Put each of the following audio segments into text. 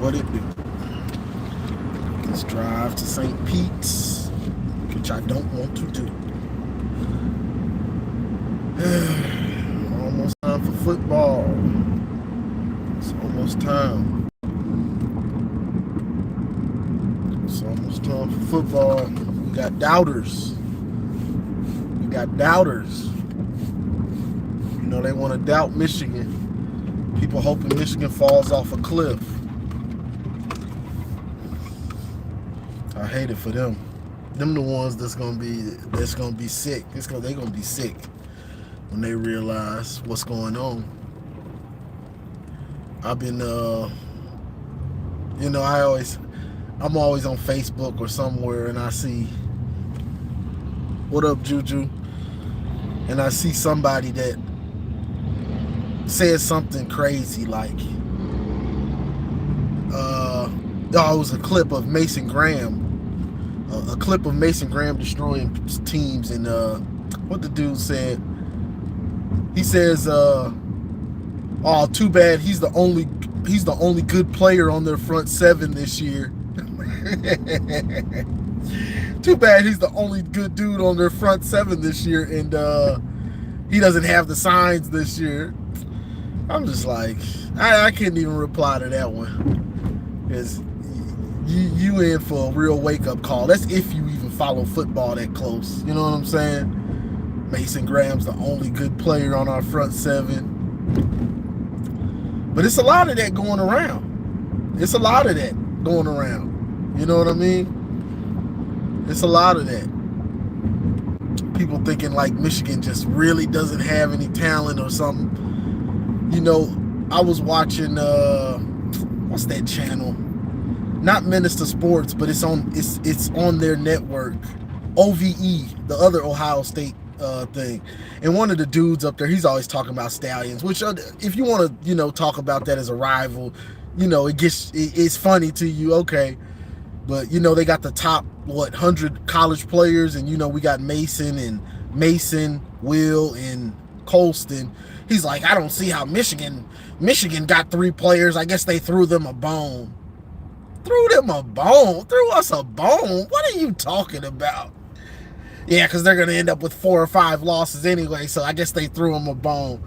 what it do. Let's drive to St. Pete's, which I don't want to do. Almost time for football. It's almost time. It's almost time for football. We got doubters. We got doubters. You know, they want to doubt Michigan. People hoping Michigan falls off a cliff. I hate it for them. Them the ones that's gonna be sick. They're gonna be sick when they realize what's going on. I've been I'm always on Facebook or somewhere and I see, what up, Juju? And I see somebody that says something crazy like, it was a clip of Mason Graham. A clip of Mason Graham destroying teams, and what the dude said. He says, "Oh, too bad he's the only good player on their front seven this year." Too bad he's the only good dude on their front seven this year, and he doesn't have the signs this year. I'm just like, I couldn't even reply to that one, because you in for a real wake-up call. That's if you even follow football that close. You know what I'm saying? Mason Graham's the only good player on our front seven. But it's a lot of that going around. You know what I mean? It's a lot of that. People thinking like Michigan just really doesn't have any talent or something. You know, I was watching, what's that channel? Not Minister Sports, but it's on their network, OVE, the other Ohio State thing. And one of the dudes up there, he's always talking about Stallions, which if you want to, talk about that as a rival, it's funny to you, okay. But, they got the top, 100 college players, and, we got Mason, Will, and Colston. He's like, I don't see how Michigan got 3 players. I guess they threw them a bone. Threw us a bone? What are you talking about? Yeah, because they're going to end up with 4 or 5 losses anyway, so I guess they threw them a bone.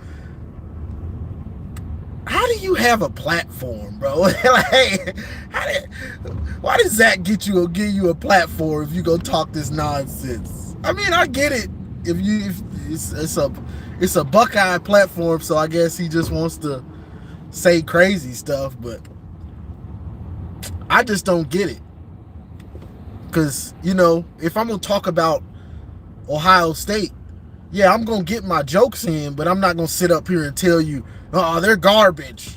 How do you have a platform, bro? Why does that give you a platform if you go talk this nonsense? I mean, I get it. It's a Buckeye platform, so I guess he just wants to say crazy stuff, but I just don't get it. Because, if I'm going to talk about Ohio State, yeah, I'm going to get my jokes in, but I'm not going to sit up here and tell you, oh, they're garbage.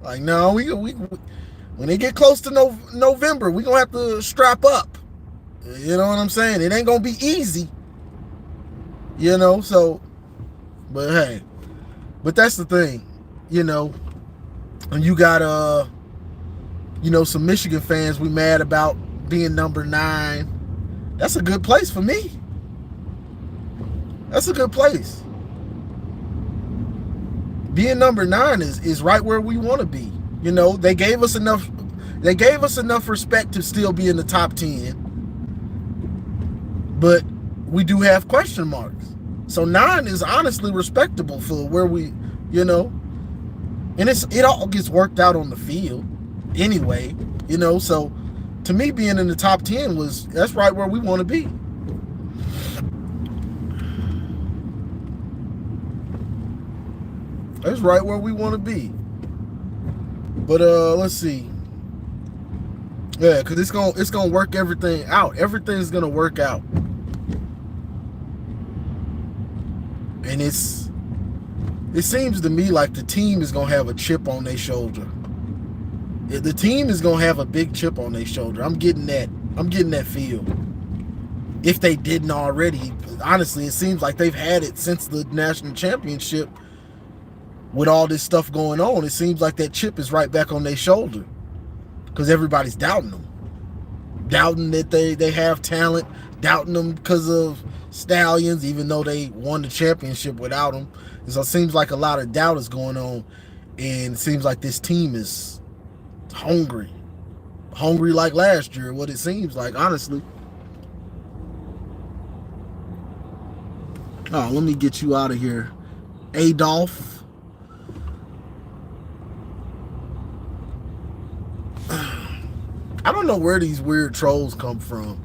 Like, no, we when they get close to November, we're going to have to strap up. You know what I'm saying? It ain't going to be easy. So, but hey, but that's the thing, and you got, some Michigan fans we mad about being number 9. That's a good place for me. That's a good place. Being number 9 is right where we want to be. They gave us enough respect to still be in the top 10. But we do have question marks. So 9 is honestly respectable for where we, and it all gets worked out on the field anyway, so to me being in the top 10 that's right where we want to be. That's right where we want to be. But let's see. Yeah, because it's gonna work everything out. Everything's gonna work out. And it seems to me like the team is gonna have a chip on their shoulder. The team is gonna have a big chip on their shoulder. I'm getting that feel. If they didn't already, honestly, it seems like they've had it since the national championship. With all this stuff going on, it seems like that chip is right back on their shoulder, because everybody's doubting them, doubting that they have talent, doubting them because of Stallions, even though they won the championship without them. And so it seems like a lot of doubt is going on, and it seems like this team is hungry. Hungry like last year, what it seems like, honestly. Oh, let me get you out of here. Adolf. I don't know where these weird trolls come from.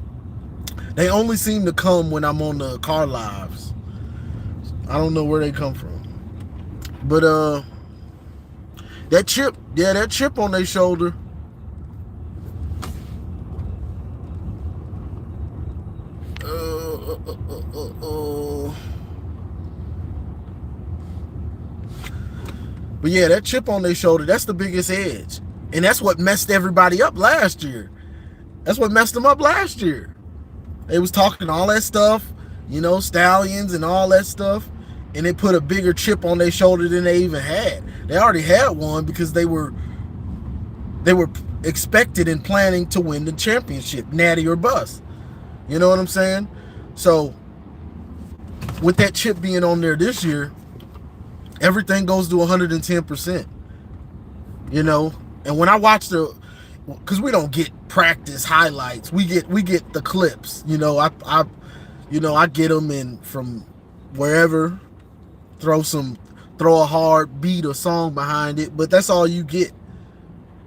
They only seem to come when I'm on the car lives. I don't know where they come from. But that chip on their shoulder. But yeah, that chip on their shoulder, that's the biggest edge. And that's what messed everybody up last year. That's what messed them up last year. They was talking all that stuff, stallions and all that stuff, and it put a bigger chip on their shoulder than they even had. They already had one because they were expected and planning to win the championship, natty or bust. You know what I'm saying? So with that chip being on there this year, everything goes to 110%. And when I watch because we don't get practice highlights, we get the clips. I get them in from wherever, throw a hard beat or song behind it, but that's all you get.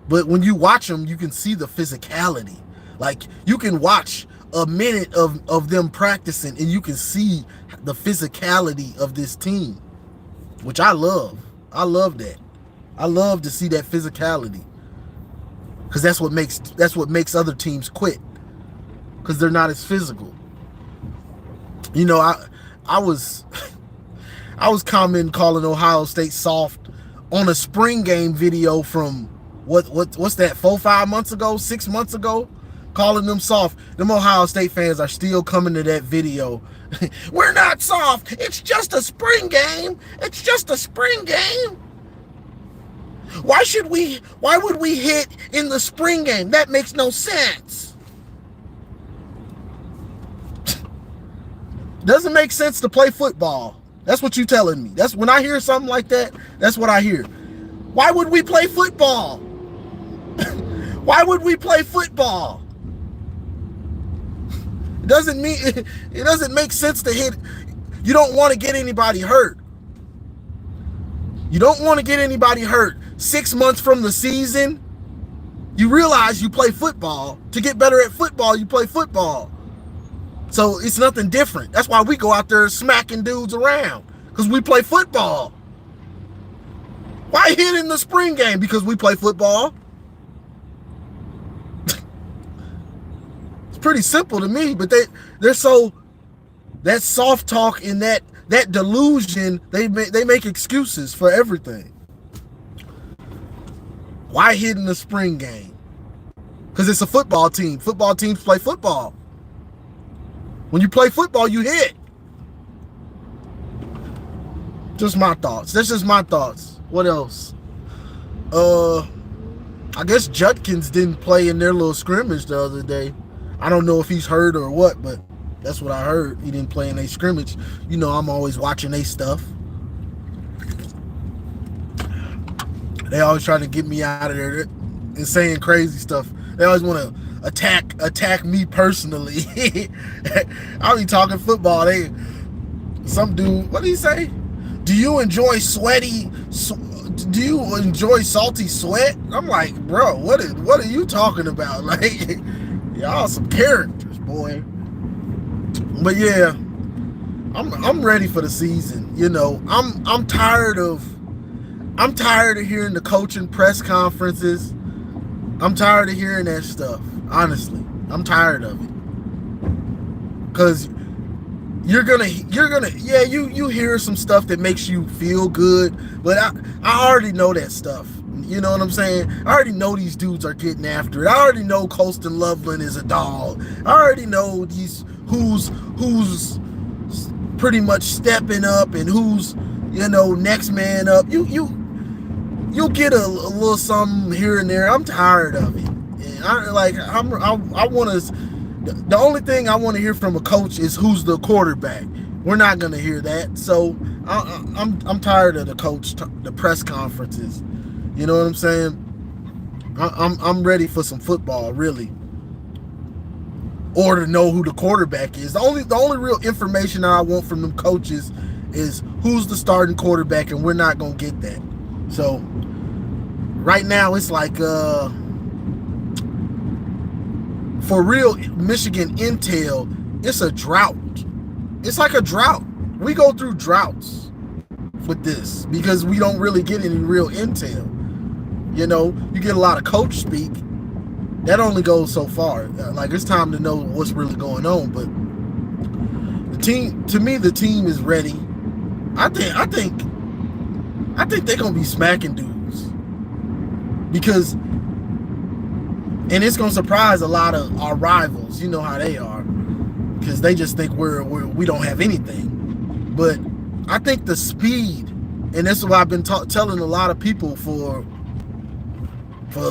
But when you watch them, you can see the physicality. Like, you can watch a minute of them practicing and you can see the physicality of this team, which I love. I love that. I love to see that physicality, because that's what makes other teams quit, because they're not as physical. I was commenting, calling Ohio State soft on a spring game video from what's that, 4-5 months ago, 6 months ago, calling them soft. Them Ohio State fans are still coming to that video. We're not soft. It's just a spring game. It's just a spring game. Why would we hit in the spring game? That makes no sense. Doesn't make sense to play football. That's what you're telling me. That's when I hear something like that, that's what I hear. Why would we play football? Why would we play football? It doesn't make sense to hit. You don't want to get anybody hurt. You don't want to get anybody hurt. 6 months from the season, you realize you play football. To get better at football, you play football. So it's nothing different. That's why we go out there smacking dudes around, because we play football. Why hit in the spring game? Because we play football. It's pretty simple to me, but they're so, that soft talk and that delusion, they make excuses for everything. Why hit in the spring game? Because it's a football team. Football teams play football. When you play football, you hit. Just my thoughts. That's just my thoughts. What else? I guess Judkins didn't play in their little scrimmage the other day. I don't know if he's hurt or what, but that's what I heard. He didn't play in a scrimmage. I'm always watching their stuff. They always trying to get me out of there and saying crazy stuff. They always want to attack me personally. I'll be talking football. Some dude, what did he say? Do you enjoy salty sweat? I'm like, bro, what are you talking about? Like, y'all some characters, boy. But yeah, I'm ready for the season. I'm tired of hearing the coaching press conferences. I'm tired of hearing that stuff. Honestly, I'm tired of it. Because you're gonna you hear some stuff that makes you feel good, but I already know that stuff. You know what I'm saying? I already know these dudes are getting after it. I already know Colston Loveland is a dog. I already know who's pretty much stepping up and who's next man up. You'll get a little something here and there. I'm tired of it. And I want to. The only thing I want to hear from a coach is who's the quarterback. We're not gonna hear that. So I'm tired of the press conferences. You know what I'm saying? I'm ready for some football, really, or to know who the quarterback is. The only real information that I want from them coaches is who's the starting quarterback, and we're not gonna get that. So right now it's like for real Michigan intel, it's a drought. It's like a drought. We go through droughts with this because we don't really get any real intel. You know, you get a lot of coach speak. That only goes so far. Like, it's time to know what's really going on. But the team, to me, the team is ready. I think they're gonna be smacking dudes because, and it's gonna surprise a lot of our rivals. You know how they are, because they just think we don't have anything. But I think the speed, and this is what I've been telling a lot of people for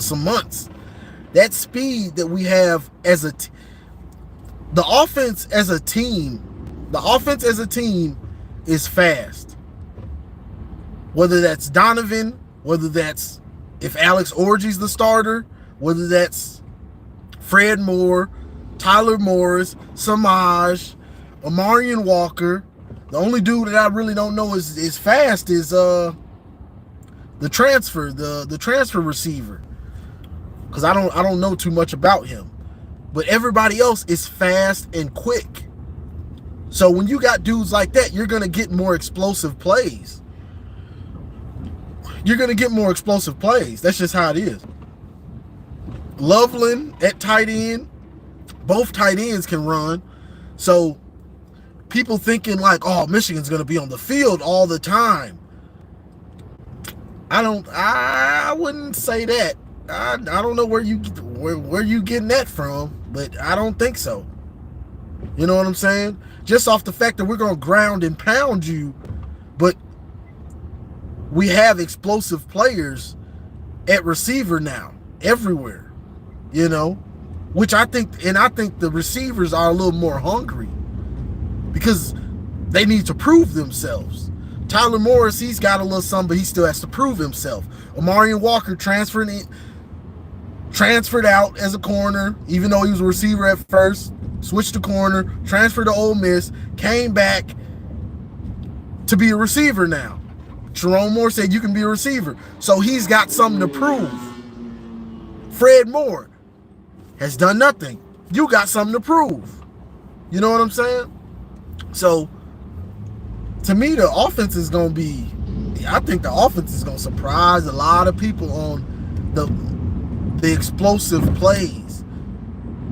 some months. That speed that we have as the offense as a team is fast. Whether that's Donovan, whether that's if Alex Orji's the starter, whether that's Fred Moore, Tyler Morris, Samaj, Amarian Walker. The only dude that I really don't know is fast is the transfer receiver. Because I don't know too much about him. But everybody else is fast and quick. So when you got dudes like that, you're going to get more explosive plays. That's just how it is. Loveland at tight end. Both tight ends can run. So people thinking like, oh, Michigan's going to be on the field all the time. I wouldn't say that. I don't know where you getting that from, but I don't think so. You know what I'm saying? Just off the fact that we're going to ground and pound you, but we have explosive players at receiver now, everywhere, you know, which I think the receivers are a little more hungry because they need to prove themselves. Tyler Morris, he's got a little something, but he still has to prove himself. Amarian Walker transferred out as a corner, even though he was a receiver at first, switched to corner, transferred to Ole Miss, came back to be a receiver now. Jerome Moore said you can be a receiver. So he's got something to prove. Fred Moore has done nothing. You got something to prove. You know what I'm saying? So to me, the offense is going to be, I think the offense is going to surprise a lot of people on the explosive plays.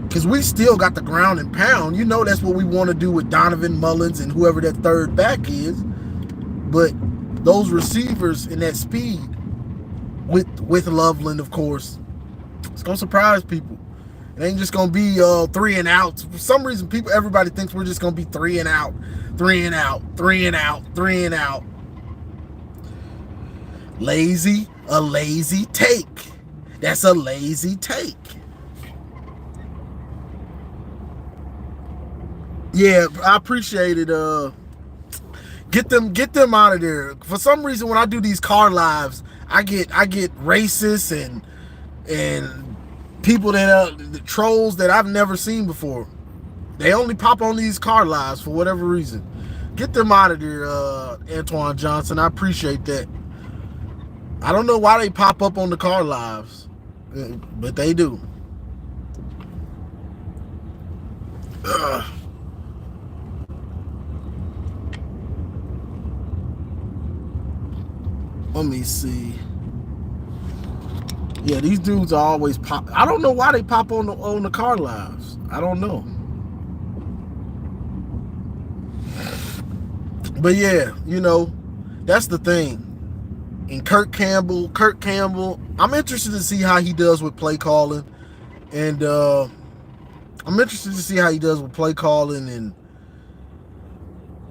Because we still got the ground and pound. You know that's what we want to do with Donovan Mullins and whoever that third back is. But those receivers and that speed with Loveland, of course, it's going to surprise people. It ain't just going to be 3 and out. For some reason, everybody thinks we're just going to be 3 and out, 3 and out, 3 and out, 3 and out. A lazy take. That's a lazy take. Yeah, I appreciate it. Get them out of there. For some reason, when I do these car lives, I get racists and people that are the trolls that I've never seen before. They only pop on these car lives for whatever reason. Get them out of there, Antoine Johnson. I appreciate that. I don't know why they pop up on the car lives, but they do. Let me see. Yeah, these dudes are always pop. I don't know why they pop on the car lives. I don't know. But yeah, you know, that's the thing. And Kirk Campbell, I'm interested to see how he does with play calling. And I'm interested to see how he does with play calling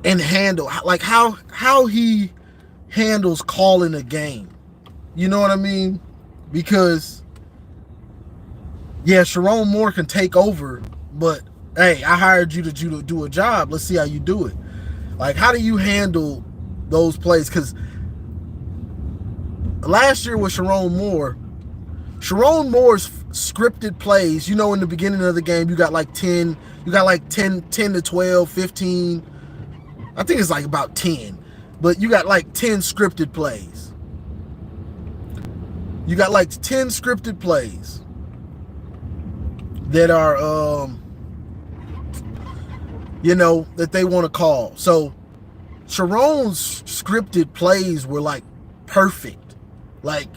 and handle, like how he handles calling a game. You know what I mean? Because yeah, Sharon Moore can take over, but hey, I hired you to do a job. Let's see how you do it. Like, how do you handle those plays? Because last year with Sharon Moore, Sharon Moore's scripted plays, in the beginning of the game, you got like 10 to 12, 15. I think it's like about 10. But you got like 10 scripted plays. You got like 10 scripted plays that are that they want to call. So Sharon's scripted plays were like perfect. Like,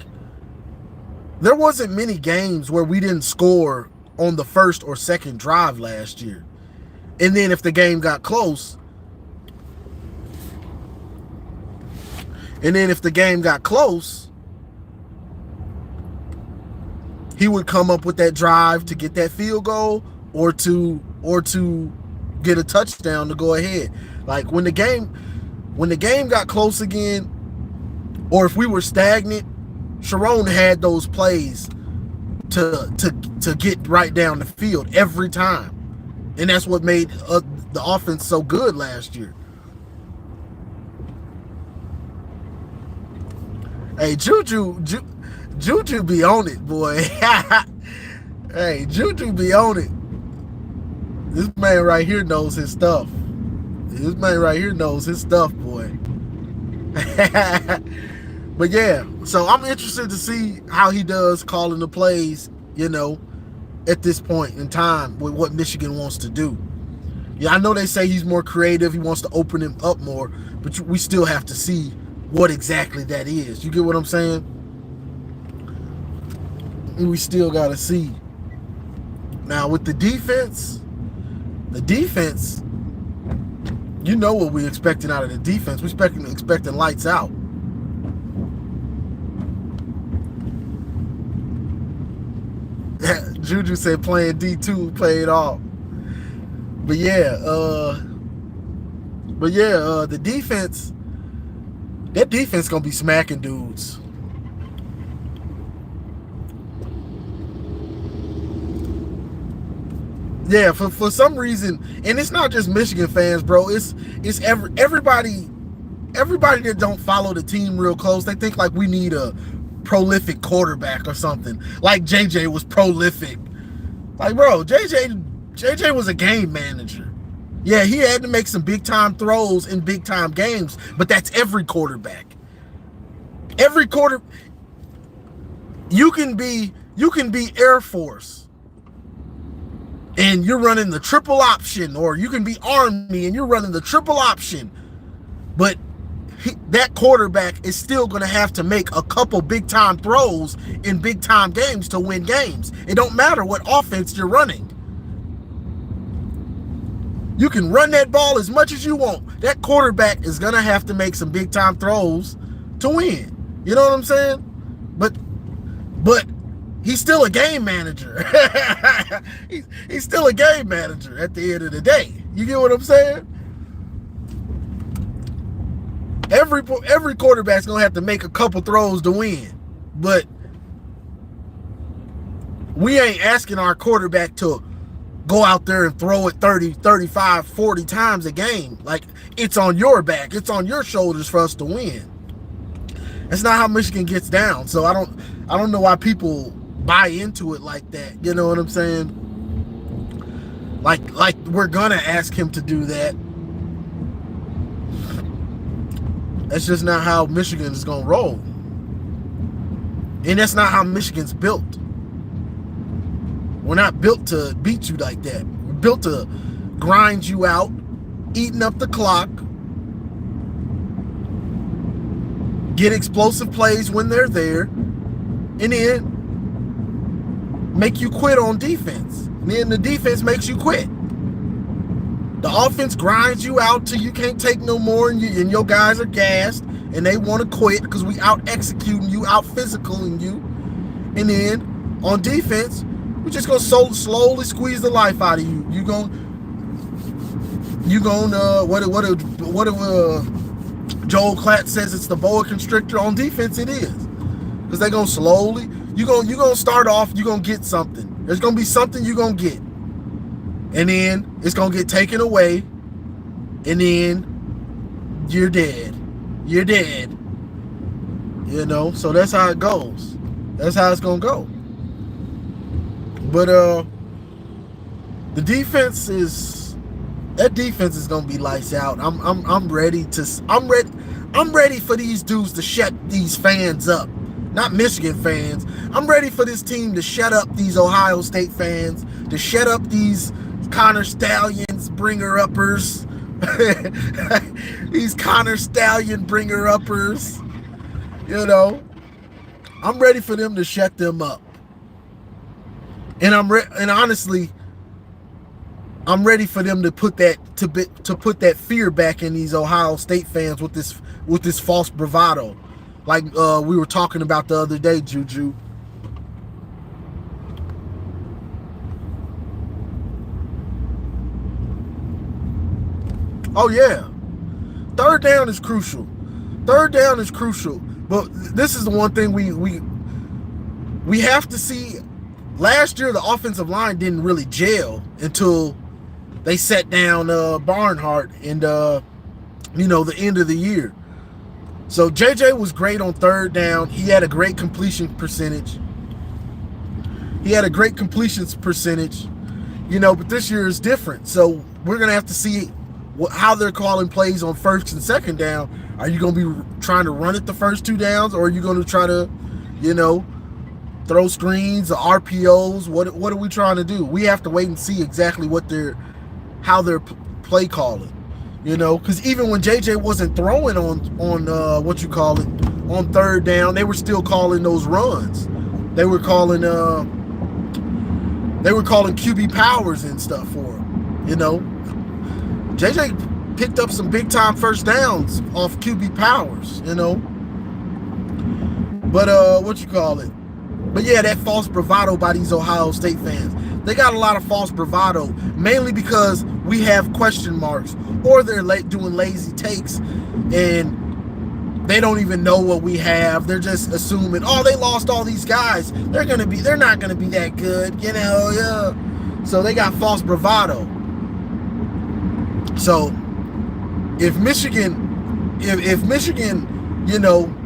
there wasn't many games where we didn't score on the first or second drive last year. And then if the game got close, he would come up with that drive to get that field goal or to get a touchdown to go ahead. Like, when the game got close again, or if we were stagnant, Sharon had those plays to get right down the field every time. And that's what made the offense so good last year. Hey, Juju be on it, boy. Hey, Juju be on it. This man right here knows his stuff. Boy. But yeah, so I'm interested to see how he does calling the plays, at this point in time with what Michigan wants to do. Yeah, I know they say he's more creative. He wants to open him up more, but we still have to see what exactly that is. You get what I'm saying? We still got to see. Now, with the defense, you know what we're expecting out of the defense. We're expecting lights out. Juju said playing D2 paid off. But yeah, the defense, that defense gonna be smacking dudes. Yeah, for some reason, and it's not just Michigan fans, bro. It's everybody that don't follow the team real close. They think like we need a prolific quarterback or something. Like JJ was prolific. Like, bro, JJ was a game manager. Yeah, he had to make some big time throws in big time games, but that's every quarterback. You can be Air Force and you're running the triple option, or you can be Army and you're running the triple option, but that quarterback is still going to have to make a couple big time throws in big time games to win games. It don't matter what offense you're running. You can run that ball as much as you want. That quarterback is going to have to make some big time throws to win. You know what I'm saying? But he's still a game manager. he's still a game manager at the end of the day. You get what I'm saying? Every quarterback's going to have to make a couple throws to win. But we ain't asking our quarterback to go out there and throw it 30, 35, 40 times a game. Like, it's on your back. It's on your shoulders for us to win. That's not how Michigan gets down. So I don't know why people buy into it like that. You know what I'm saying? Like we're going to ask him to do that. That's just not how Michigan is going to roll. And that's not how Michigan's built. We're not built to beat you like that. We're built to grind you out, eating up the clock, get explosive plays when they're there, and then make you quit on defense. And then the defense makes you quit. The offense grinds you out till you can't take no more, and your guys are gassed, and they want to quit because we out-executing you, out-physicaling you. And then on defense, we're just going to slowly squeeze the life out of you. What Joel Klatt says it's the boa constrictor. On defense, it is. Because they're going to slowly, you're going to start off, you're going to get something. There's going to be something you're going to get. And then it's going to get taken away. And then you're dead. So that's how it goes. That's how it's going to go. But the defense is gonna be lights out. I'm ready for these dudes to shut these fans up. Not Michigan fans. I'm ready for this team to shut up these Ohio State fans, to shut up these Connor Stallions bringer-uppers. These Connor Stallion bringer-uppers. You know, I'm ready for them to shut them up. And honestly, I'm ready for them to put that fear back in these Ohio State fans with this false bravado, like we were talking about the other day, Juju. Oh yeah, third down is crucial. But this is the one thing we have to see. Last year, the offensive line didn't really gel until they set down Barnhart and the end of the year. So JJ was great on third down. He had a great completion percentage. But this year is different. So we're gonna have to see how they're calling plays on first and second down. Are you gonna be trying to run it the first two downs, or are you gonna try to, throw screens or RPOs? What are we trying to do? We have to wait and see exactly how they're play calling. Because even when JJ wasn't throwing on third down, they were still calling those runs. They were calling QB powers and stuff for him. JJ picked up some big time first downs off QB powers. But But yeah, that false bravado by these Ohio State fans. They got a lot of false bravado, mainly because we have question marks, or they're doing lazy takes and they don't even know what we have. They're just assuming, they lost all they're not gonna be that good, yeah. So they got false bravado. So if Michigan,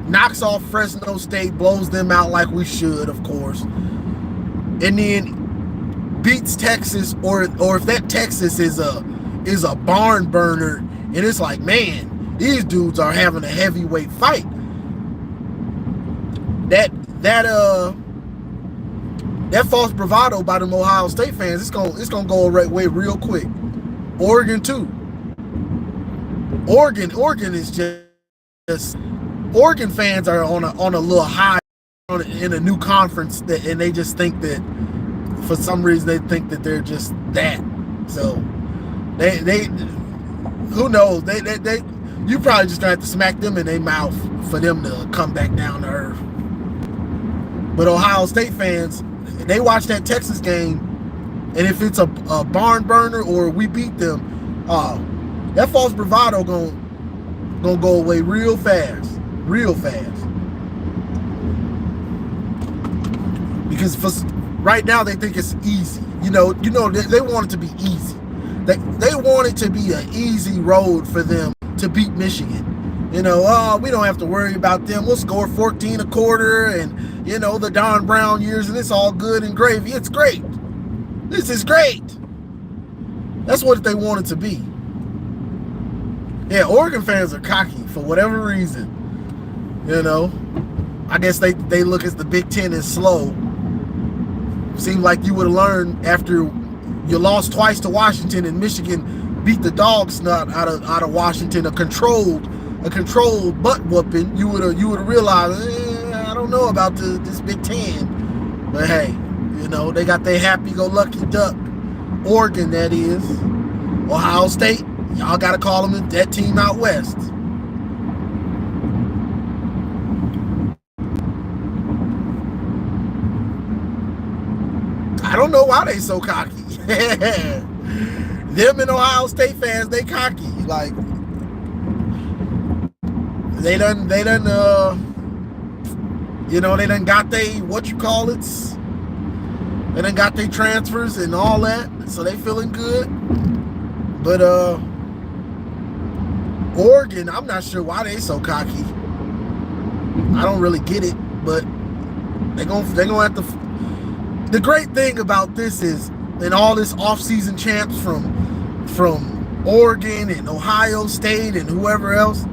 knocks off Fresno State, blows them out like we should, of course, and then beats Texas, or if that Texas is a barn burner, and it's like, man, these dudes are having a heavyweight fight. That false bravado by them Ohio State fans, it's gonna go away real quick. Oregon too. Oregon is just Oregon fans are on a little high in a new conference, and they just think that for some reason they think that they're just that. So they who knows, they you probably just gonna have to smack them in their mouth for them to come back down to earth. But Ohio State fans, they watch that Texas game, and if it's a barn burner or we beat them, that false bravado gonna go away real fast. Because right now they think it's easy. They want it to be easy. They want it to be an easy road for them to beat Michigan. We don't have to worry about them. We'll score 14 a quarter, and the Don Brown years, and it's all good and gravy. It's great. This is great. That's what they want it to be. Yeah, Oregon fans are cocky for whatever reason. I guess they look at the Big Ten as slow. Seemed like you would have learned after you lost twice to Washington and Michigan beat the dog snot out of Washington, a controlled butt whooping. You would have realized, I don't know about this Big Ten, but hey, they got their happy-go-lucky duck. Oregon, that is. Ohio State, y'all got to call them that team out west. I don't know why they so cocky. Them and Ohio State fans, they cocky. Like they done got they they done got their transfers and all that, so they feeling good. But Oregon, I'm not sure why they so cocky. I don't really get it, but they gonna have to. the great thing about this is, and all this off-season champs from Oregon and Ohio State and whoever else,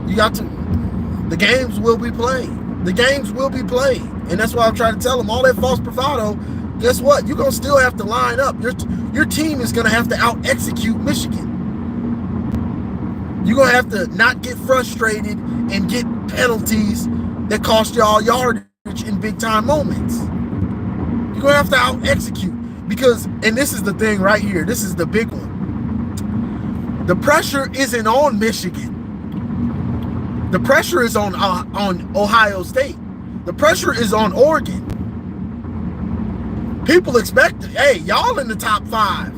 the games will be played. The games will be played. And that's why I'm trying to tell them, all that false bravado, guess what? You're going to still have to line up. Your team is going to have to out-execute Michigan. You're going to have to not get frustrated and get penalties that cost y'all yardage in big-time moments. You're going to have to out-execute. Because, and this is the thing right here, this is the big one. The pressure isn't on Michigan. The pressure is on Ohio State. The pressure is on Oregon. People expect it. Hey, y'all in the top 5.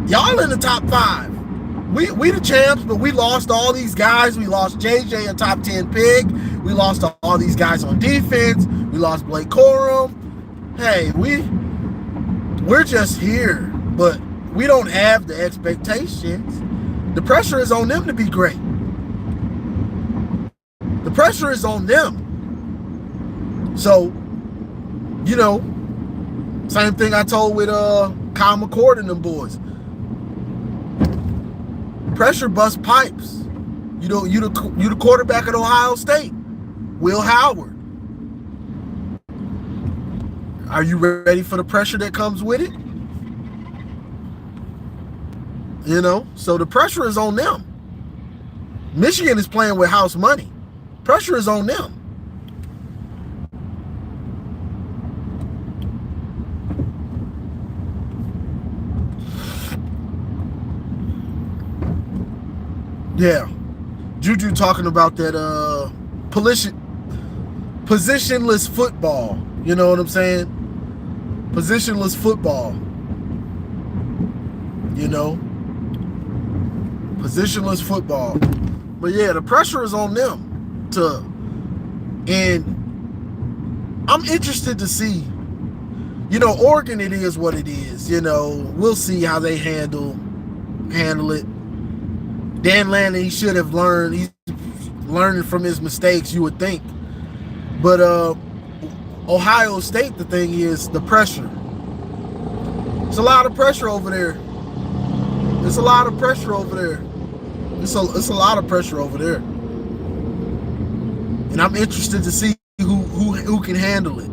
Y'all in the top 5. We the champs, but we lost all these guys. We lost JJ, a top 10 pick. We lost all these guys on defense. We lost Blake Corum. Hey, we're just here, but we don't have the expectations. The pressure is on them to be great. The pressure is on them. So, same thing I told with Kyle McCord and them boys. Pressure bust pipes. You the quarterback at Ohio State, Will Howard. Are you ready for the pressure that comes with it? So the pressure is on them. Michigan is playing with house money. Pressure is on them. Yeah. Juju talking about that positionless football. You know what I'm saying? Positionless football. Positionless football. But yeah, the pressure is on them and I'm interested to see, Oregon, it is what it is. We'll see how they handle it. Dan Lanning, he should have learned. He's learning from his mistakes, you would think. But Ohio State, the thing is the pressure. It's a lot of pressure over there. It's a lot of pressure over there. It's a lot of pressure over there. And I'm interested to see who can handle it.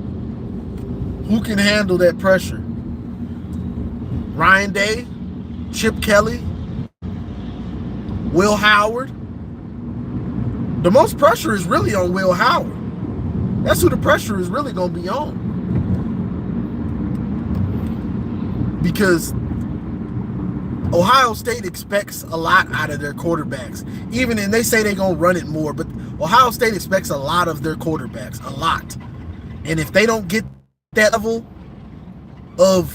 Who can handle that pressure? Ryan Day, Chip Kelly, Will Howard. The most pressure is really on Will Howard. That's who the pressure is really going to be on. Because Ohio State expects a lot out of their quarterbacks. And they say they're going to run it more, but Ohio State expects a lot of their quarterbacks, a lot. And if they don't get that level of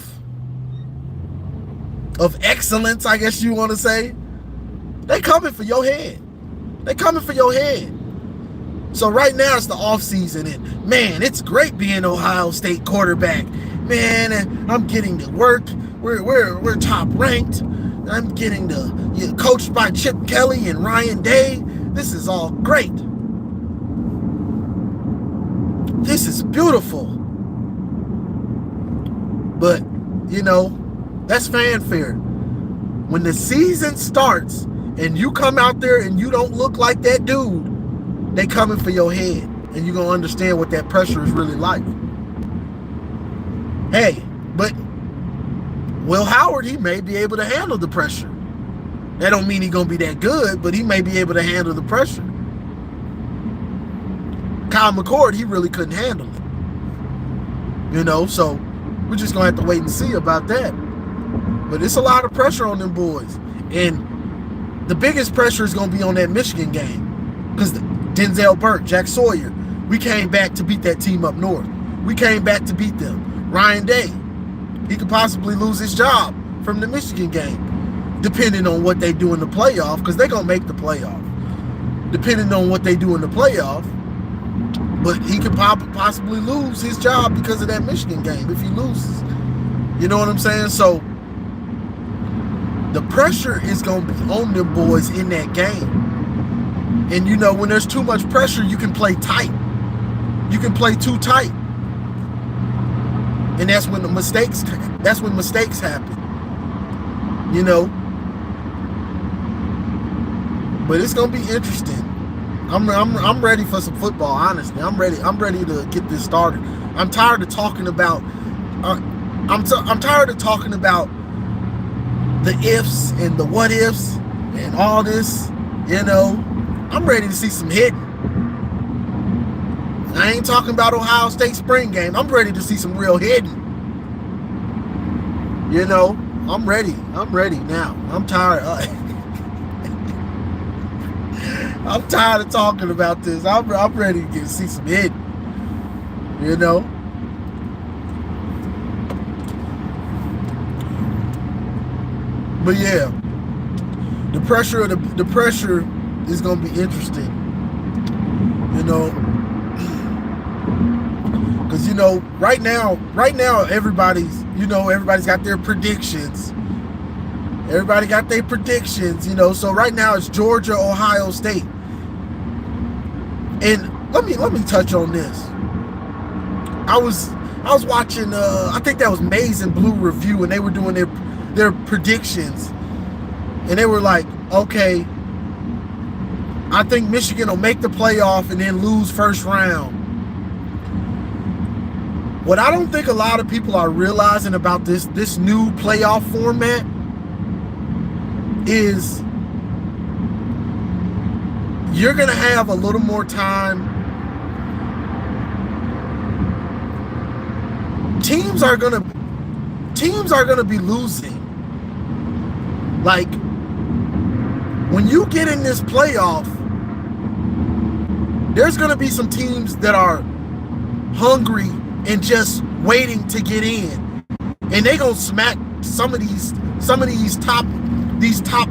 excellence, I guess you want to say, they coming for your head. They coming for your head. So right now it's the off season, and man, it's great being Ohio State quarterback. Man, and I'm getting to work. We're top ranked. I'm getting to coached by Chip Kelly and Ryan Day. This is all great. This is beautiful. But that's fanfare. When the season starts and you come out there and you don't look like that dude, they coming for your head, and you're gonna understand what that pressure is really like. Hey, but Will Howard, he may be able to handle the pressure. That don't mean he's gonna be that good, but he may be able to handle the pressure. Kyle McCord, he really couldn't handle it. So we're just gonna have to wait and see about that. But it's a lot of pressure on them boys. And the biggest pressure is gonna be on that Michigan game. Because Denzel Burke, Jack Sawyer, we came back to beat that team up north. We came back to beat them. Ryan Day, he could possibly lose his job from the Michigan game, depending on what they do in the playoff, because they're going to make the playoff. Depending on what they do in the playoff, but he could possibly lose his job because of that Michigan game if he loses. You know what I'm saying? So the pressure is going to be on them boys in that game. And when there's too much pressure, you can play tight. You can play too tight. And that's when mistakes happen. You know. But it's gonna be interesting. I'm ready for some football, honestly. I'm ready to get this started. I'm tired of talking about I'm tired of talking about the ifs and the what ifs and all this, you know. I'm ready to see some hitting. I ain't talking about Ohio State spring game. I'm ready to see some real hitting. You know, I'm ready now. I'm tired. I'm tired of talking about this. I'm ready to see some hitting. You know. But yeah, the pressure is gonna be interesting. You know, because you know right now everybody's got their predictions. Everybody got their predictions, you know. So right now it's Georgia, Ohio State. And let me touch on this. I was watching I think that was Maize and Blue Review, and they were doing their predictions. And they were like, okay, I think Michigan will make the playoff and then lose first round. What I don't think a lot of people are realizing about this new playoff format is you're going to have a little more time. Teams are going to be losing. Like, when you get in this playoff, there's going to be some teams that are hungry and just waiting to get in. And they're going to smack some of these top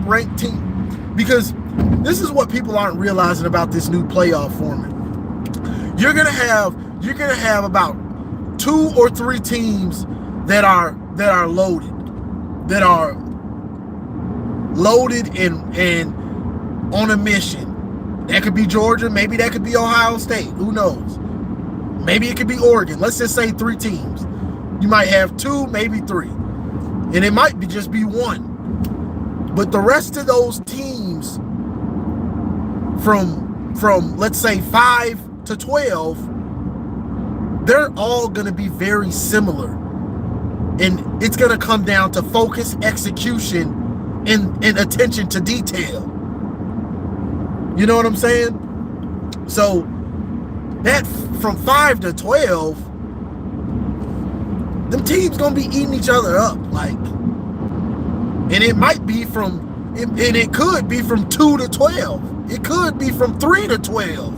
ranked teams, because this is what people aren't realizing about this new playoff format. You're gonna have about 2 or 3 teams that are loaded and on a mission. That could be Georgia, maybe that could be Ohio State, who knows? Maybe it could be Oregon. Let's just say 3 teams. You might have 2, maybe 3. And it might just be 1. But the rest of those teams from let's say 5 to 12, they're all going to be very similar. And it's going to come down to focus, execution, and attention to detail. You know what I'm saying? So that from 5 to 12, them teams going to be eating each other up, like. And it might be it could be from 2 to 12. It could be from 3 to 12.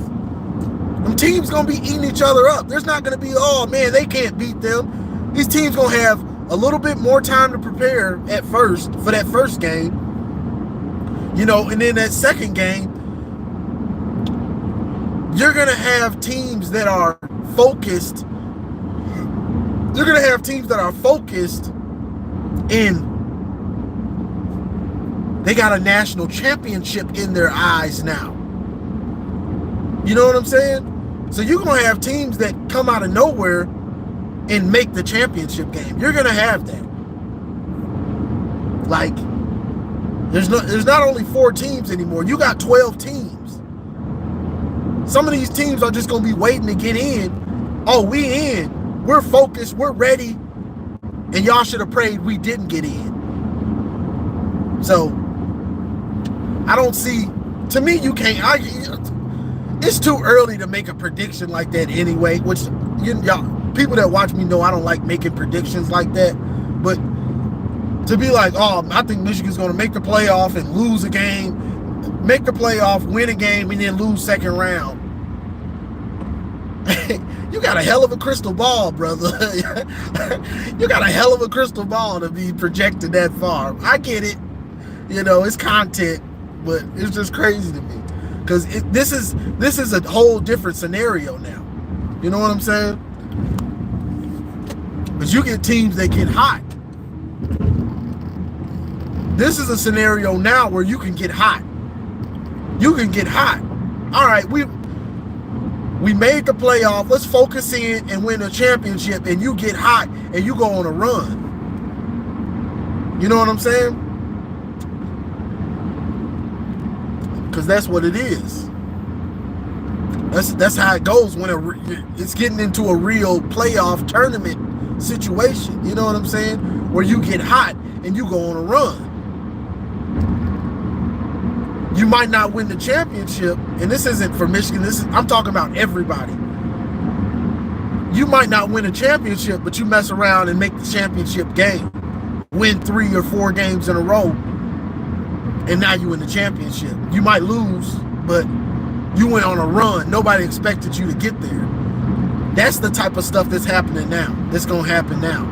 Them teams going to be eating each other up. There's not going to be, oh man, they can't beat them. These teams going to have a little bit more time to prepare at first for that first game. You know, and then that second game, you're going to have teams that are focused. You're going to have teams that are focused in. They got a national championship in their eyes now. You know what I'm saying? So you're going to have teams that come out of nowhere and make the championship game. You're going to have that. Like, there's not only 4 teams anymore. You got 12 teams. Some of these teams are just going to be waiting to get in. Oh, we in. We're focused. We're ready. And y'all should have prayed we didn't get in. So, I don't see, to me, you can't, it's too early to make a prediction like that anyway, which y'all, people that watch me know I don't like making predictions like that. But to be like, oh, I think Michigan's going to make the playoff and lose a game, make the playoff, win a game, and then lose second round. You got a hell of a crystal ball, brother. You got a hell of a crystal ball to be projected that far. I get it. You know, it's content, but it's just crazy to me. Because this is a whole different scenario now. You know what I'm saying? Because you get teams that get hot. This is a scenario now where you can get hot. You can get hot. All right, We made the playoff. Let's focus in and win a championship. And you get hot and you go on a run. You know what I'm saying? Because that's what it is. That's how it goes when it's getting into a real playoff tournament situation. You know what I'm saying? Where you get hot and you go on a run. You might not win the championship, and this isn't for Michigan. I'm talking about everybody. You might not win a championship, but you mess around and make the championship game. Win 3 or 4 games in a row, and now you win the championship. You might lose, but you went on a run. Nobody expected you to get there. That's the type of stuff that's happening now. That's going to happen now.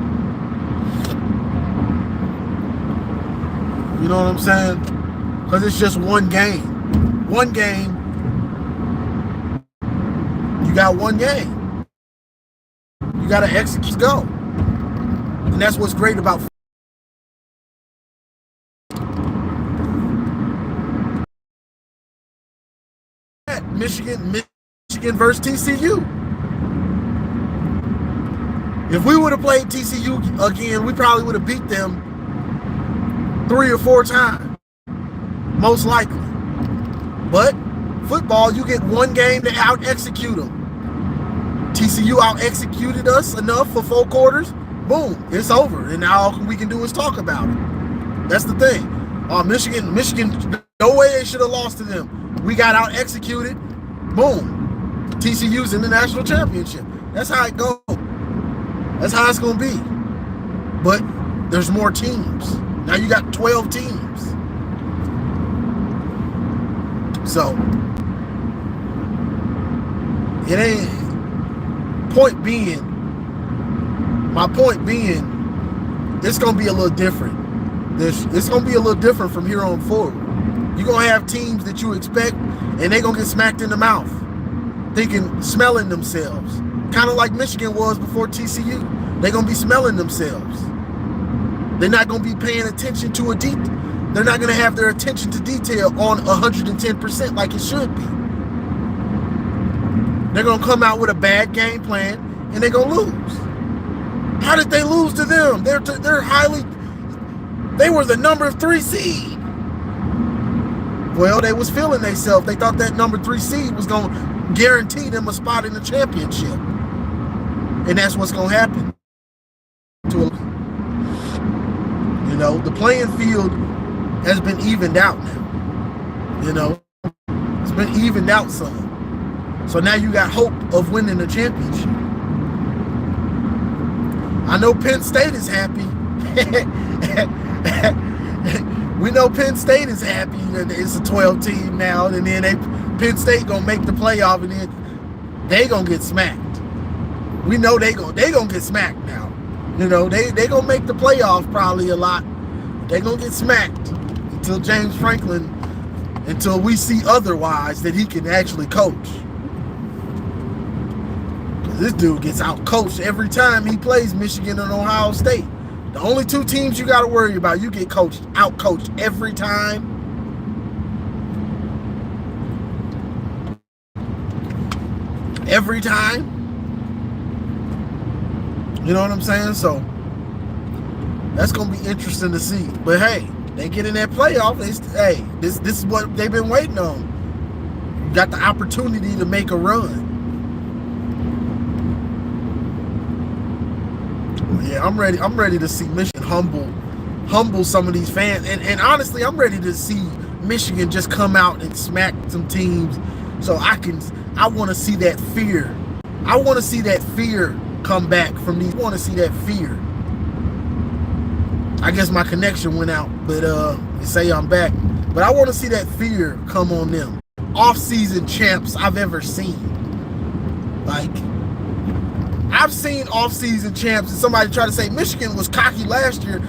You know what I'm saying? Because it's just one game. One game. You got one game. You got to execute, go. And that's what's great about Michigan versus TCU. If we would have played TCU again, we probably would have beat them 3 or 4 times, most likely. But football, you get one game to out-execute them. TCU out-executed us enough for 4 quarters. Boom, it's over. And now all we can do is talk about it. That's the thing. Michigan, no way they should have lost to them. We got out-executed. Boom. TCU's in the national championship. That's how it goes. That's how it's going to be. But there's more teams. Now you got 12 teams. So, it ain't... My point being, it's going to be a little different. It's going to be a little different from here on forward. You're going to have teams that you expect, and they're going to get smacked in the mouth, smelling themselves. Kind of like Michigan was before TCU. They're going to be smelling themselves. They're not going to be paying attention to they're not going to have their attention to detail on 110% like it should be. They're going to come out with a bad game plan, and they're going to lose. How did they lose to them? They were the number 3 seed. Well, they was feeling themselves. They thought that number 3 seed was going to guarantee them a spot in the championship. And that's what's going to happen. You know, the playing field has been evened out now. You know, it's been evened out some. So now you got hope of winning the championship. I know Penn State is happy. We know Penn State is happy that it's a 12 team now, and then Penn State gonna make the playoff, and then they gonna get smacked. We know they gonna get smacked now. You know, they gonna make the playoff probably a lot. They gonna get smacked until until we see otherwise that he can actually coach. This dude gets out-coached every time he plays Michigan and Ohio State. The only 2 teams you got to worry about, you get out-coached every time. Every time. You know what I'm saying? So, that's going to be interesting to see. But hey, they get in that playoff. Hey, this is what they've been waiting on. You got the opportunity to make a run. Yeah, I'm ready to see Michigan humble some of these fans. And honestly, I'm ready to see Michigan just come out and smack some teams. So I want to see that fear. I want to see that fear come back from these. I want to see that fear. I guess my connection went out, but say I'm back. But I want to see that fear come on them. Off-season champs I've ever seen. Like, I've seen off-season champs, and somebody tried to say Michigan was cocky last year.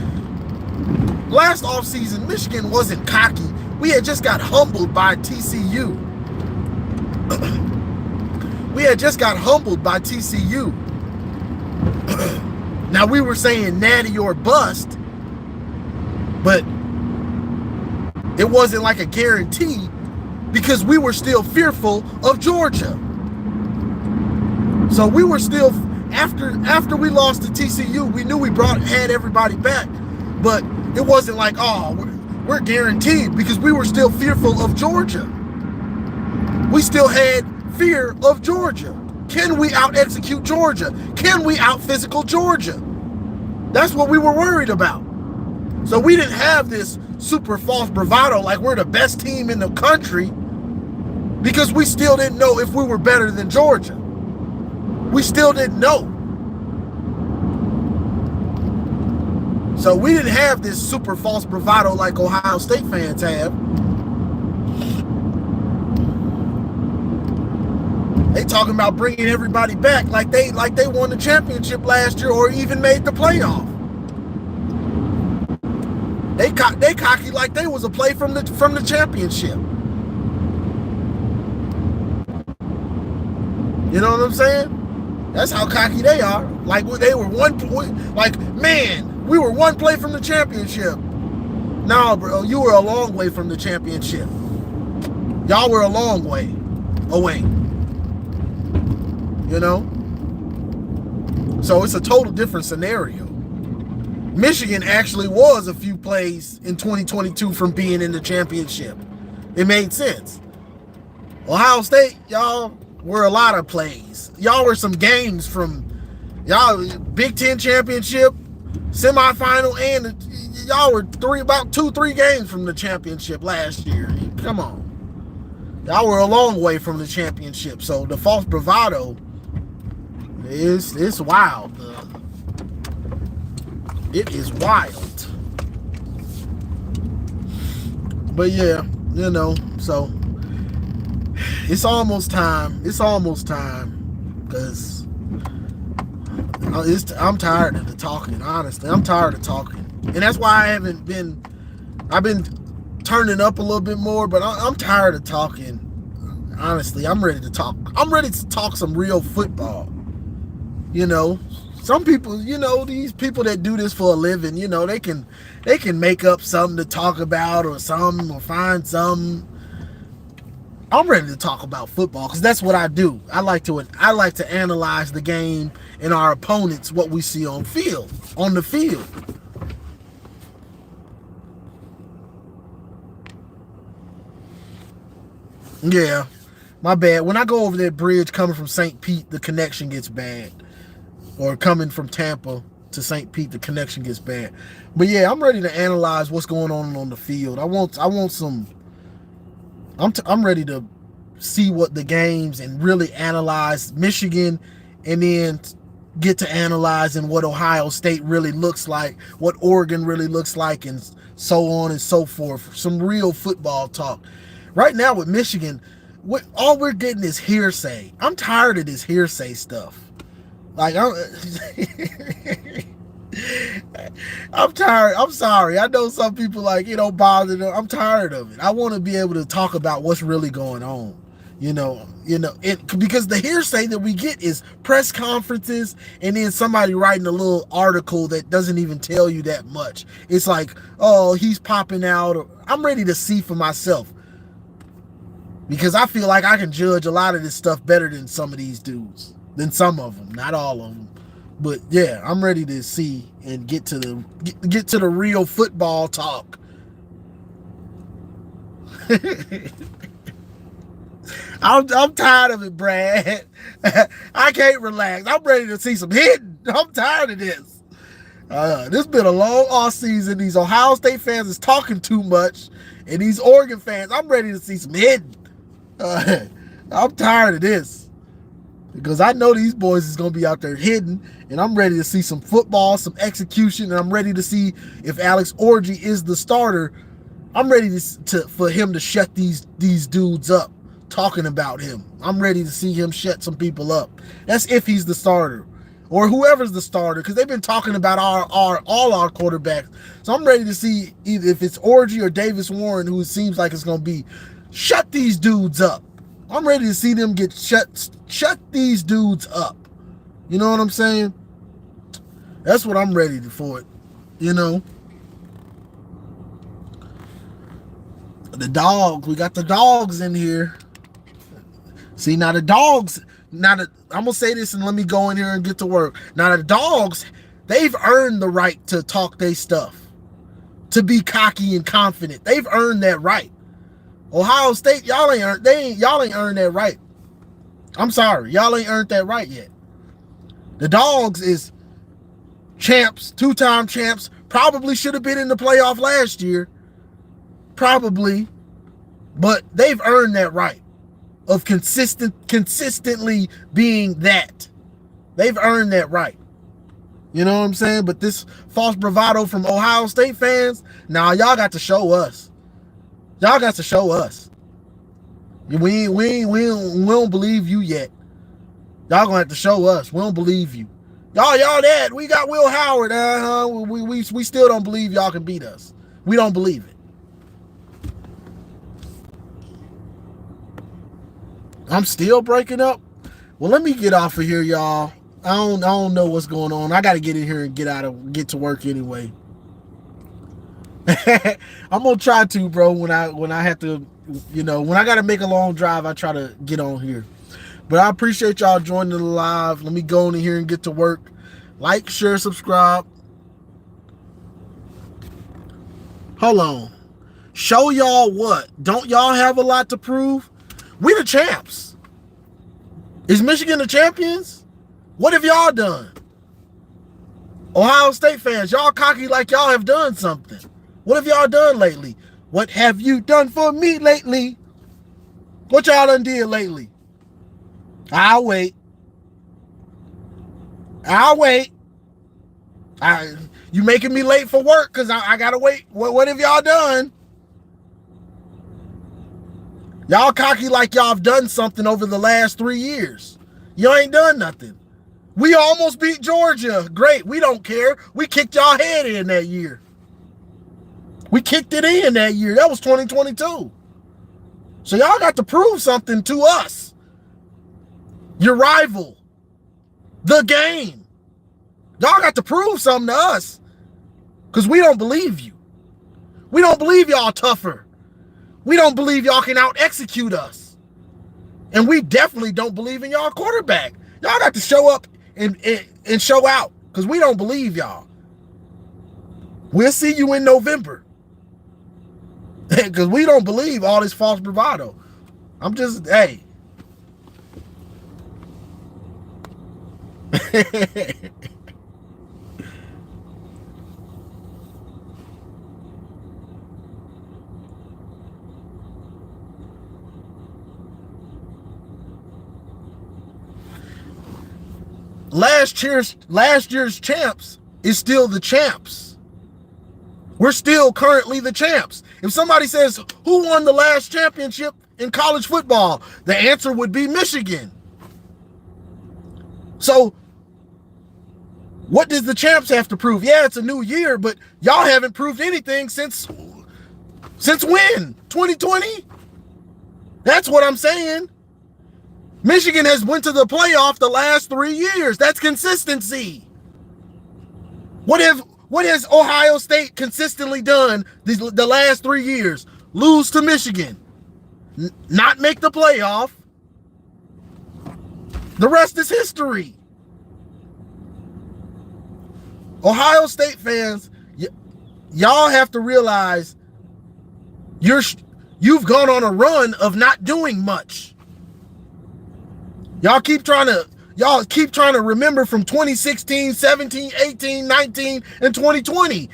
Last off-season, Michigan wasn't cocky. We had just got humbled by TCU. We had just got humbled by TCU. Now, we were saying natty or bust, but it wasn't like a guarantee because we were still fearful of Georgia. So we were still, after we lost to TCU, we knew we had everybody back, but it wasn't like, oh, we're guaranteed, because we were still fearful of Georgia. We still had fear of Georgia. Can we out-execute Georgia? Can we out-physical Georgia? That's what we were worried about. So we didn't have this super false bravado like we're the best team in the country, because we still didn't know if we were better than Georgia. We still didn't know. So we didn't have this super false bravado like Ohio State fans have. They talking about bringing everybody back like they won the championship last year or even made the playoff. They cocky like they was a play from the championship. You know what I'm saying? That's how cocky they are. Like they were we were one play from the championship. Nah, bro, you were a long way from the championship. Y'all were a long way away. You know? So it's a total different scenario. Michigan actually was a few plays in 2022 from being in the championship. It made sense. Ohio State, y'all were a lot of plays. Y'all were some games from y'all Big Ten championship, semifinal, and y'all were about 2-3 games from the championship last year. Come on. Y'all were a long way from the championship. So the false bravado it's wild. It is wild. But yeah, you know, so it's almost time. It's almost time, because I'm tired of the talking, honestly. I'm tired of talking. And that's why I've been turning up a little bit more, but I'm tired of talking. Honestly, I'm ready to talk. I'm ready to talk some real football. You know, some people, you know, these people that do this for a living, you know, they can make up something to talk about or find something. I'm ready to talk about football, because that's what I do. I like to analyze the game and our opponents, what we see on the field. Yeah, my bad. When I go over that bridge coming from St. Pete, the connection gets bad. Or coming from Tampa to St. Pete, the connection gets bad. But yeah, I'm ready to analyze what's going on the field. I'm ready to see what the games and really analyze Michigan, and then get to analyzing what Ohio State really looks like, what Oregon really looks like, and so on and so forth. Some real football talk. Right now with Michigan, all we're getting is hearsay. I'm tired of this hearsay stuff. Like, I'm tired. I'm sorry. I know some people bother them. I'm tired of it. I want to be able to talk about what's really going on. Because the hearsay that we get is press conferences and then somebody writing a little article that doesn't even tell you that much. It's like, oh, he's popping out. I'm ready to see for myself, because I feel like I can judge a lot of this stuff better than some of these dudes. Than some of them, not all of them. But yeah, I'm ready to see and get to the real football talk. I'm tired of it, Brad. I can't relax. I'm ready to see some hitting. I'm tired of this. This has been a long off season. These Ohio State fans is talking too much, and these Oregon fans, I'm ready to see some hitting. I'm tired of this. Because I know these boys is going to be out there hitting, and I'm ready to see some football, some execution, and I'm ready to see if Alex Orji is the starter. I'm ready for him to shut these dudes up talking about him. I'm ready to see him shut some people up. That's if he's the starter, or whoever's the starter, because they've been talking about all our quarterbacks. So I'm ready to see either if it's Orji or Davis Warren, who it seems like it's going to be, shut these dudes up. I'm ready to see them get shut these dudes up. You know what I'm saying? That's what I'm ready for it. You know? The dogs. We got the dogs in here. See, now the dogs I'm gonna say this and let me go in here and get to work. Now the Dogs, they've earned the right to talk their stuff, to be cocky and confident. They've earned that right. Ohio State, y'all ain't earned that right. I'm sorry, y'all ain't earned that right yet. The Dogs is champs, two-time champs, probably should have been in the playoff last year. Probably. But they've earned that right of consistently being that. They've earned that right. You know what I'm saying? But this false bravado from Ohio State fans, nah, y'all got to show us. Y'all got to show us. We don't believe you yet. Y'all gonna have to show us. We don't believe you. Y'all that. We got Will Howard. We still don't believe y'all can beat us. We don't believe it. I'm still breaking up. Well, let me get off of here, y'all. I don't know what's going on. I gotta get in here and get to work anyway. I'm gonna try to, bro. When I have to, when I gotta make a long drive, I try to get on here. But I appreciate y'all joining the live. Let me go in here and get to work. Like, share, subscribe. Hold on. Show y'all what? Don't y'all have a lot to prove? We the champs. Is Michigan the champions? What have y'all done? Ohio State fans, y'all cocky like y'all have done something. What have y'all done lately? What have you done for me lately? What y'all done did lately? I'll wait. You making me late for work because I gotta wait. What have y'all done? Y'all cocky like y'all have done something over the last 3 years. You ain't done nothing. We almost beat Georgia. Great. We don't care. We kicked y'all head in that year. We kicked it in that year. That was 2022. So y'all got to prove something to us. Your rival. The game. Y'all got to prove something to us. Because we don't believe you. We don't believe y'all tougher. We don't believe y'all can out-execute us. And we definitely don't believe in y'all quarterback. Y'all got to show up and show out. Because we don't believe y'all. We'll see you in November. Because we don't believe all this false bravado. I'm just, hey. Last year's champs is still the champs. We're still currently the champs. If somebody says, who won the last championship in college football? The answer would be Michigan. So, what does the champs have to prove? Yeah, it's a new year, but y'all haven't proved anything since when? 2020? That's what I'm saying. Michigan has went to the playoff the last 3 years. That's consistency. What has Ohio State consistently done the last 3 years? Lose to Michigan. Not make the playoff. The rest is history. Ohio State fans, y'all have to realize you've gone on a run of not doing much. Y'all keep trying to remember from 2016, 17, 18, 19, and 2020.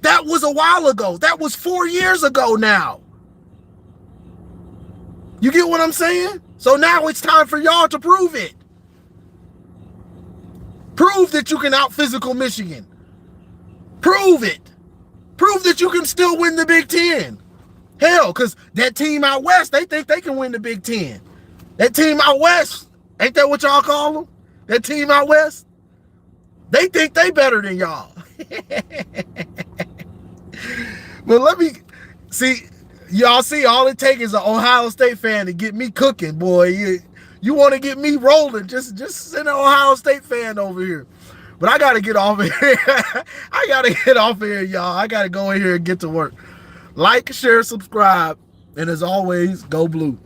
That was a while ago. That was 4 years ago now. You get what I'm saying? So now it's time for y'all to prove it. Prove that you can out-physical Michigan. Prove it. Prove that you can still win the Big Ten. Hell, because that team out west, they think they can win the Big Ten. That team out west, ain't that what y'all call them? That team out west? They think they better than y'all. But let me see. Y'all see, all it takes is an Ohio State fan to get me cooking, boy. You want to get me rolling, just send an Ohio State fan over here. But I got to get off of here. I got to get off of here, y'all. I got to go in here and get to work. Like, share, subscribe. And as always, go blue.